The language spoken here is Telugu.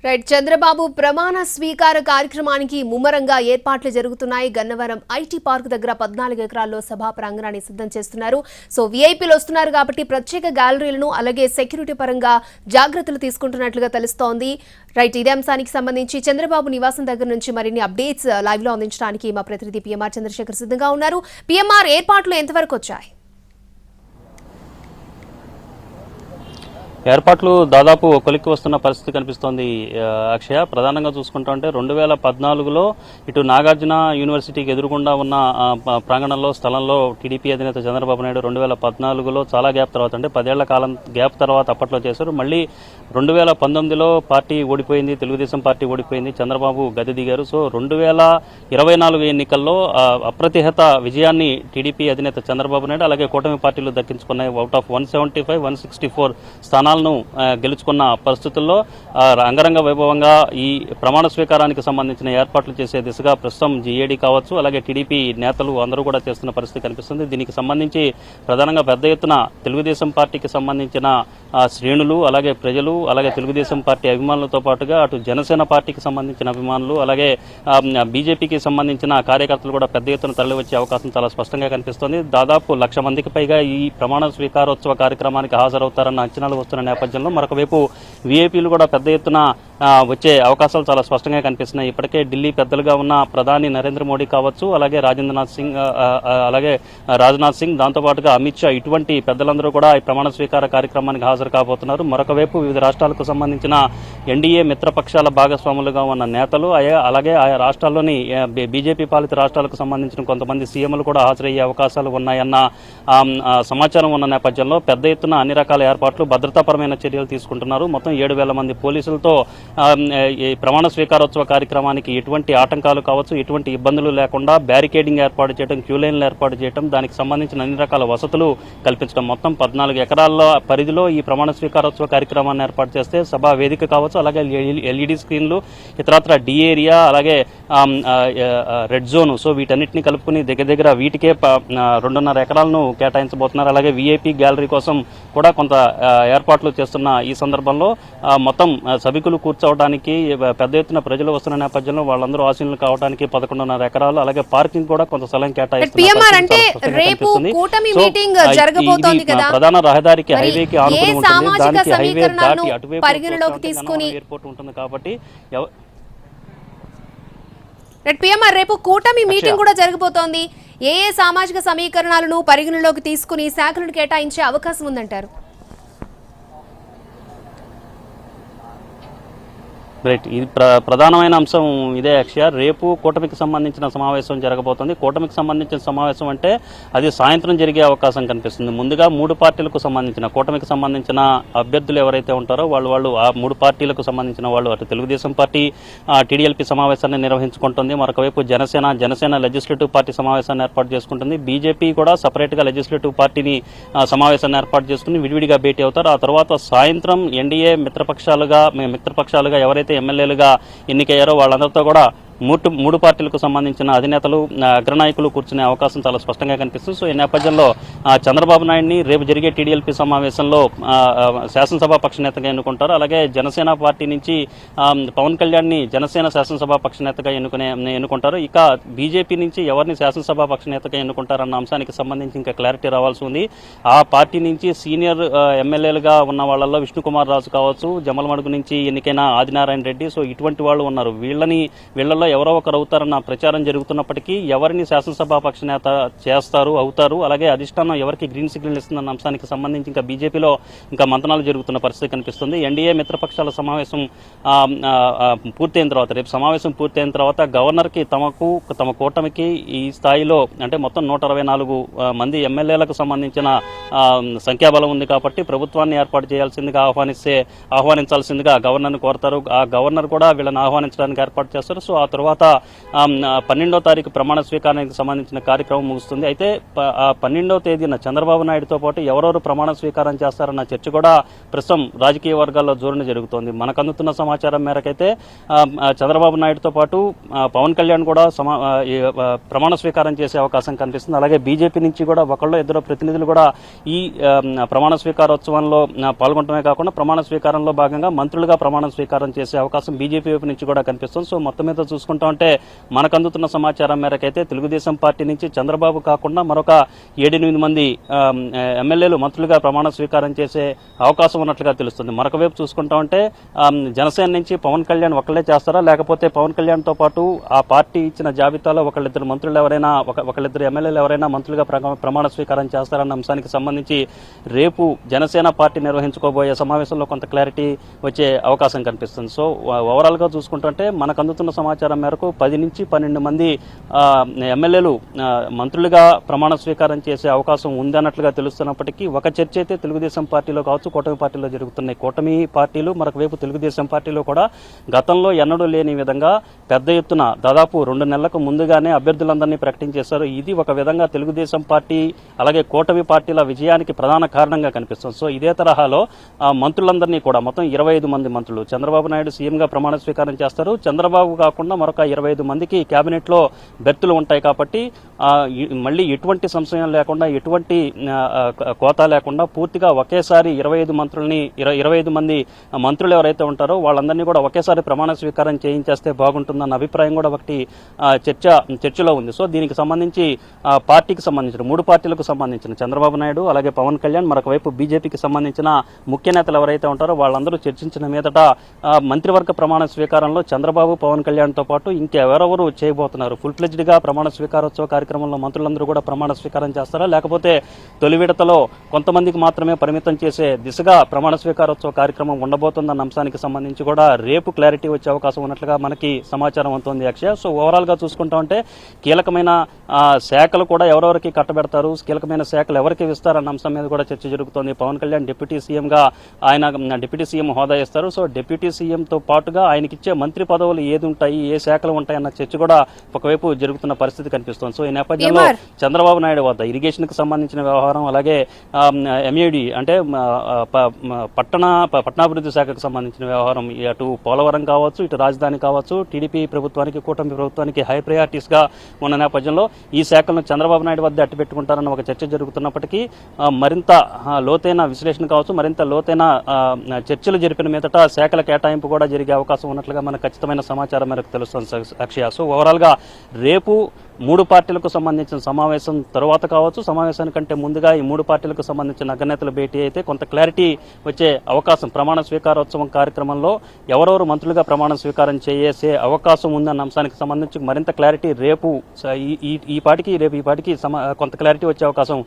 రైట్ చంద్రబాబు ప్రమాణ స్వీకార కార్యక్రమానికి ముమ్మరంగా ఏర్పాట్లు జరుగుతున్నాయి. గన్నవరం ఐటీ పార్క్ దగ్గర 14 ఎకరాల్లో సభా ప్రాంగణాన్ని సిద్ధం చేస్తున్నారు. సో వీఐపీలు వస్తున్నారు కాబట్టి ప్రత్యేక గ్యాలరీలను అలాగే సెక్యూరిటీ పరంగా జాగ్రత్తలు తీసుకుంటున్నట్లుగా తెలుస్తోంది. రైట్ ఇదే అంశానికి సంబంధించి చంద్రబాబు నివాసం దగ్గర నుంచి మరిన్ని అప్డేట్స్ లైవ్ లో అందించడానికి మా ప్రతినిధి పిఎంఆర్ చంద్రశేఖర్ సిద్ధంగా ఉన్నారు. పిఎంఆర్ ఏర్పాట్లు ఎంతవరకు వచ్చాయి? ఏర్పాట్లు దాదాపు కొలిక్కి వస్తున్న పరిస్థితి కనిపిస్తోంది అక్షయ. ప్రధానంగా చూసుకుంటుంటే 2014లో ఇటు నాగార్జున యూనివర్సిటీకి ఎదురుగుండా ఉన్న ప్రాంగణంలో స్థలంలో టీడీపీ అధినేత చంద్రబాబు నాయుడు 2014లో చాలా గ్యాప్ తర్వాత అంటే 10 ఏళ్ల కాలం గ్యాప్ తర్వాత అప్పట్లో చేశారు. మళ్ళీ 2019లో పార్టీ ఓడిపోయింది, తెలుగుదేశం పార్టీ ఓడిపోయింది, చంద్రబాబు గద్దె దిగారు. సో 2024 ఎన్నికల్లో అప్రతిహత విజయాన్ని టీడీపీ అధినేత చంద్రబాబు నాయుడు అలాగే కూటమి పార్టీలు దక్కించుకున్నాయి. అవుట్ ఆఫ్ 175, 164 స్థానాలను గెలుచుకున్న పరిస్థితుల్లో అంగరంగ వైభవంగా ఈ ప్రమాణ స్వీకారానికి సంబంధించిన ఏర్పాట్లు చేసే దిశగా ప్రస్తుతం జీఏడీ కావచ్చు అలాగే టీడీపీ నేతలు అందరూ కూడా చేస్తున్న పరిస్థితి కనిపిస్తుంది. దీనికి సంబంధించి ప్రధానంగా పెద్ద ఎత్తున తెలుగుదేశం పార్టీకి సంబంధించిన శ్రేణులు అలాగే ప్రజలు అలాగే తెలుగుదేశం పార్టీ అభిమానులతో పాటుగా అటు జనసేన పార్టీకి సంబంధించిన అభిమానులు అలాగే బీజేపీకి సంబంధించిన కార్యకర్తలు కూడా పెద్ద ఎత్తున తరలివచ్చే అవకాశం చాలా స్పష్టంగా కనిపిస్తోంది. దాదాపు 1,00,000 మందికి పైగా ఈ ప్రమాణ స్వీకారోత్సవ కార్యక్రమానికి హాజరవుతారన్న అంచనాలు వస్తున్న నేపథ్యంలో మరొక వైపు వీఐపీలు కూడా పెద్ద ఎత్తున వచ్చే అవకాశాలు చాలా స్పష్టంగా కనిపిస్తున్నాయి. ఇప్పటికే ఢిల్లీ పెద్దలుగా ఉన్న ప్రధాని నరేంద్ర మోడీ కావచ్చు అలాగే రాజ్నాథ్ సింగ్ దాంతోపాటుగా అమిత్ షా ఇటువంటి పెద్దలందరూ కూడా ఈ ప్రమాణ స్వీకార కార్యక్రమానికి హాజరు కాబోతున్నారు. మరొక వైపు వివిధ రాష్ట్రాలకు సంబంధించిన ఎన్డీఏ మిత్రపక్షాల భాగస్వాములుగా ఉన్న నేతలు అలాగే ఆయా రాష్ట్రాల్లోని బీజేపీ పాలిత రాష్ట్రాలకు సంబంధించిన కొంతమంది సీఎంలు కూడా హాజరయ్యే అవకాశాలు ఉన్నాయన్న సమాచారం ఉన్న నేపథ్యంలో పెద్ద ఎత్తున అన్ని రకాల ఏర్పాట్లు భద్రతాపరమైన చర్యలు తీసుకుంటున్నారు. మొత్తం 7,000 మంది పోలీసులతో ఈ ప్రమాణ స్వీకారోత్సవ కార్యక్రమానికి ఎటువంటి ఆటంకాలు కావచ్చు ఎటువంటి ఇబ్బందులు లేకుండా బ్యారికేడింగ్ ఏర్పాటు చేయడం, క్యూ లైన్లు ఏర్పాటు చేయడం, దానికి సంబంధించిన అన్ని రకాల వసతులు కల్పించడం. మొత్తం 14 ఎకరాల పరిధిలో ఈ ప్రమాణ స్వీకారోత్సవ కార్యక్రమాన్ని ఏర్పాటు చేస్తే సభా వేదిక కావచ్చు అలాగే ఎల్ఈడి స్క్రీన్లు ఇతరత్ర డి ఏరియా అలాగే రెడ్ జోన్ సో వీటన్నిటిని కలుపుకుని దగ్గర వీటికే 2.5 ఎకరాలను కేటాయించబోతున్నారు. అలాగే వీఐపీ గ్యాలరీ కోసం కూడా కొంత ఏర్పాట్లు చేస్తున్న ఈ సందర్భంలో మొత్తం సభికులు కూర్చోవడానికి పెద్ద ఎత్తున ప్రజలు వస్తున్న నేపథ్యంలో వాళ్ళందరూ ఆశీనులు కావడానికి 11.5 ఎకరాలు అలాగే పార్కింగ్ కూడా కొంత స్థలం కేటాయిస్తున్నారు. ప్రధాన రహదారికి హైవేకి ఆనుకుని ఉంటుంది. దానికి హైవే దాటి అటువైపు ఎయిర్పోర్ట్ ఉంటుంది కాబట్టి రేపు కూటమి మీటింగ్ కూడా జరగబోతోంది. ఏ సామాజిక సమీకరణాలను పరిగణలోకి తీసుకుని శాఖలను కేటాయించే అవకాశం ఉందంటారు? రైట్, ఇది ప్రధానమైన అంశం ఇదే అక్షయ. రేపు కూటమికి సంబంధించిన సమావేశం జరగబోతోంది. కూటమికి సంబంధించిన సమావేశం అంటే అది సాయంత్రం జరిగే అవకాశం కనిపిస్తుంది. ముందుగా 3 పార్టీలకు సంబంధించిన కూటమికి సంబంధించిన అభ్యర్థులు ఎవరైతే ఉంటారో వాళ్ళు ఆ 3 పార్టీలకు సంబంధించిన వాళ్ళు అటు తెలుగుదేశం పార్టీ టీడీఎల్పీ సమావేశాన్ని నిర్వహించుకుంటుంది. మరొకవైపు జనసేన లెజిస్లేటివ్ పార్టీ సమావేశాన్ని ఏర్పాటు చేసుకుంటుంది. బీజేపీ కూడా సపరేట్గా లెజిస్లేటివ్ పార్టీని సమావేశాన్ని ఏర్పాటు చేసుకుని విడివిడిగా భేటీ అవుతారు. ఆ తర్వాత సాయంత్రం ఎన్డీఏ మిత్రపక్షాలుగా ఎవరైతే ఎమ్మెల్యేలుగా ఎన్నికయ్యారో వాళ్ళందరితో కూడా 3 పార్టీలకు సంబంధించిన అధినేతలు అగ్రనాయకులు కూర్చునే అవకాశం చాలా స్పష్టంగా కనిపిస్తుంది. సో ఈ నేపథ్యంలో చంద్రబాబు నాయుడిని రేపు జరిగే టీడీఎల్పీ సమావేశంలో శాసనసభా పక్షనేతగా ఎన్నుకుంటారు. అలాగే జనసేన పార్టీ నుంచి పవన్ కళ్యాణ్ని జనసేన శాసనసభా పక్షనేతగా ఎన్నుకుంటారు. ఇక బీజేపీ నుంచి ఎవరిని శాసనసభా పక్షనేతగా ఎన్నుకుంటారన్న అంశానికి సంబంధించి ఇంకా క్లారిటీ రావాల్సి ఉంది. ఆ పార్టీ నుంచి సీనియర్ ఎమ్మెల్యేలుగా ఉన్న వాళ్ళల్లో విష్ణుకుమార్ రాజు కావచ్చు, జమ్మలమడుగు నుంచి ఎన్నికైన ఆదినారాయణ రెడ్డి, సో ఇటువంటి వాళ్ళు ఉన్నారు. వీళ్ళల్లో ఎవరో ఒకరు అవుతారన్న ప్రచారం జరుగుతున్నప్పటికీ ఎవరిని శాసనసభా పక్షనేత అవుతారు అలాగే అధిష్టానం ఎవరికి గ్రీన్ సిగ్నల్ ఇస్తుందన్న అంశానికి సంబంధించి ఇంకా బీజేపీలో ఇంకా మంతనాలు జరుగుతున్న పరిస్థితి కనిపిస్తుంది. ఎన్డీఏ మిత్రపక్షాల సమావేశం పూర్తయిన తర్వాత రేపు సమావేశం పూర్తయిన తర్వాత గవర్నర్కి తమ కూటమికి ఈ స్థాయిలో అంటే మొత్తం 124 మంది ఎమ్మెల్యేలకు సంబంధించిన సంఖ్యాబలం ఉంది కాబట్టి ప్రభుత్వాన్ని ఏర్పాటు చేయాల్సిందిగా ఆహ్వానించాల్సిందిగా గవర్నర్ని కోరతారు. ఆ గవర్నర్ కూడా వీళ్ళని ఆహ్వానించడానికి ఏర్పాటు చేస్తారు. సో ఆ తర్వాత 12వ తారీఖు ప్రమాణ స్వీకారానికి సంబంధించిన కార్యక్రమం ముగుస్తుంది. అయితే 12వ తేదీన చంద్రబాబు నాయుడుతో పాటు ఎవరెవరు ప్రమాణ స్వీకారం చేస్తారన్న చర్చ కూడా ప్రస్తుతం రాజకీయ వర్గాల్లో జోరున జరుగుతోంది. మనకు అందుతున్న సమాచారం మేరకైతే చంద్రబాబు నాయుడుతో పాటు పవన్ కళ్యాణ్ కూడా ప్రమాణ స్వీకారం చేసే అవకాశం కనిపిస్తుంది. అలాగే బీజేపీ నుంచి కూడా ఒకళ్ళు ఇద్దరు ప్రతినిధులు కూడా ఈ ప్రమాణ స్వీకారోత్సవంలో పాల్గొనడమే కాకుండా ప్రమాణ స్వీకారంలో భాగంగా మంత్రులుగా ప్రమాణ స్వీకారం చేసే అవకాశం బీజేపీ వైపు నుంచి కూడా కనిపిస్తుంది. సో మొత్తం మీద చూసుకుంటా ఉంటే మనకు అందుతున్న సమాచారం మేరకైతే తెలుగుదేశం పార్టీ నుంచి చంద్రబాబు కాకుండా మరొక 7-8 మంది ఎమ్మెల్యేలు మంత్రులుగా ప్రమాణ స్వీకారం చేసే అవకాశం ఉన్నట్లుగా తెలుస్తుంది. మరొక వైపు చూసుకుంటా ఉంటే జనసేన నుంచి పవన్ కళ్యాణ్ ఒకళ్ళే చేస్తారా, లేకపోతే పవన్ కళ్యాణ్ తో పాటు ఆ పార్టీ ఇచ్చిన జాబితాలో ఒకళ్ళిద్దరు మంత్రులు ఎవరైనా ఒకళ్ళిద్దరు ఎమ్మెల్యేలు ఎవరైనా మంత్రులుగా ప్రమాణ స్వీకారం చేస్తారన్న అంశానికి సంబంధించి రేపు జనసేన పార్టీ నిర్వహించుకోబోయే సమావేశంలో కొంత క్లారిటీ వచ్చే అవకాశం కనిపిస్తుంది. సో ఓవరాల్ గా చూసుకుంటుంటే మనకు అందుతున్న సమాచారం మేరకు 10 నుంచి 12 మంది ఎమ్మెల్యేలు మంత్రులుగా ప్రమాణ స్వీకారం చేసే అవకాశం ఉందన్నట్లుగా తెలుస్తున్నప్పటికీ ఒక చర్చ అయితే తెలుగుదేశం పార్టీలో కావచ్చు, కూటమి పార్టీలో జరుగుతున్నాయి. కూటమి పార్టీలు మరొక వైపు తెలుగుదేశం పార్టీలో కూడా గతంలో ఎన్నడూ లేని విధంగా పెద్ద ఎత్తున దాదాపు 2 నెలలకు ముందుగానే అభ్యర్థులందరినీ ప్రకటించేశారు. ఇది ఒక విధంగా తెలుగుదేశం పార్టీ అలాగే కూటమి పార్టీల విజయానికి ప్రధాన కారణంగా కనిపిస్తుంది. సో ఇదే తరహాలో మంత్రులందరినీ కూడా మొత్తం 25 మంది మంత్రులు చంద్రబాబు నాయుడు సీఎంగా ప్రమాణ స్వీకారం చేస్తారు. చంద్రబాబు కాకుండా మరొక 25 మందికి కేబినెట్ లో బెర్తులు ఉంటాయి కాబట్టి మళ్ళీ ఎటువంటి సంశయం లేకుండా ఎటువంటి కోత లేకుండా పూర్తిగా ఒకేసారి 25 మంది మంత్రులు ఎవరైతే ఉంటారో వాళ్ళందరినీ కూడా ఒకేసారి ప్రమాణ స్వీకారం చేయించేస్తే బాగుంటుందన్న అభిప్రాయం కూడా ఒకటి చర్చలో ఉంది. సో దీనికి సంబంధించి పార్టీకి సంబంధించిన 3 పార్టీలకు సంబంధించిన చంద్రబాబు నాయుడు అలాగే పవన్ కళ్యాణ్ మరొక వైపు బీజేపీకి సంబంధించిన ముఖ్య నేతలు ఎవరైతే ఉంటారో వాళ్ళందరూ చర్చించిన మీదట మంత్రివర్గ ప్రమాణ స్వీకారంలో చంద్రబాబు పవన్ కళ్యాణ్ తో పాటు ఇంకెవరెవరు చేయబోతున్నారు, ఫుల్ ఫ్లెడ్జ్డ్ గా ప్రమాణ స్వీకారోత్సవ కార్యక్రమంలో మంత్రులందరూ కూడా ప్రమాణ స్వీకారం చేస్తారా, లేకపోతే తొలి విడతలో కొంతమందికి మాత్రమే పరిమితం చేసే దిశగా ప్రమాణ స్వీకారోత్సవ కార్యక్రమం ఉండబోతుందన్న అంశానికి సంబంధించి కూడా రేపు క్లారిటీ వచ్చే అవకాశం ఉన్నట్లుగా మనకి సమాచారం అవుతోంది అక్షయ. సో ఓవరాల్ గా చూసుకుంటా ఉంటే కీలకమైన శాఖలు కూడా ఎవరెవరికి కట్టబెడతారు, కీలకమైన శాఖలు ఎవరికి ఇస్తారన్న అంశం మీద కూడా చర్చ జరుగుతోంది. పవన్ కళ్యాణ్ డిప్యూటీ సీఎంగా ఆయన డిప్యూటీ సీఎం హోదా ఇస్తారు. సో డిప్యూటీ సీఎంతో పాటుగా ఆయనకిచ్చే మంత్రి పదవులు ఏది ఉంటాయి, ఏ శాఖలు ఉంటాయన్న చర్చ కూడా ఒకవైపు జరుగుతున్న పరిస్థితి కనిపిస్తోంది. సో ఈ నేపథ్యంలో చంద్రబాబు నాయుడు వద్ద ఇరిగేషన్ కు సంబంధించిన వ్యవహారం అలాగే ఎంఏడి అంటే పట్టణాభివృద్ధి శాఖకు సంబంధించిన వ్యవహారం అటు పోలవరం కావచ్చు, ఇటు రాజధాని కావచ్చు, టీడీపీ ప్రభుత్వానికి కూటమి ప్రభుత్వానికి హై ప్రయారిటీస్ గా ఉన్న నేపథ్యంలో ఈ శాఖలను చంద్రబాబు నాయుడు వద్ద అట్టి పెట్టుకుంటారన్న ఒక చర్చ జరుగుతున్నప్పటికీ మరింత లోతైన విశ్లేషణ కావచ్చు, మరింత లోతైన చర్చలు జరిపిన మీదట శాఖల కేటాయింపు కూడా జరిగే అవకాశం ఉన్నట్లుగా మనకు ఖచ్చితమైన సమాచారం మేరకు తెలుస్తుంది అక్షయ. సో ఓవరాల్ గా రేపు 3 పార్టీలకు సంబంధించిన సమావేశం తర్వాత కావచ్చు, సమావేశానికంటే ముందుగా ఈ 3 పార్టీలకు సంబంధించిన అగ్రనేతల భేటీ అయితే కొంత క్లారిటీ వచ్చే అవకాశం, ప్రమాణ స్వీకారోత్సవం కార్యక్రమంలో ఎవరెవరు మంత్రులుగా ప్రమాణ స్వీకారం చేసే అవకాశం ఉందన్న అంశానికి సంబంధించి మరింత క్లారిటీ రేపు ఈ పాటికి కొంత క్లారిటీ వచ్చే అవకాశం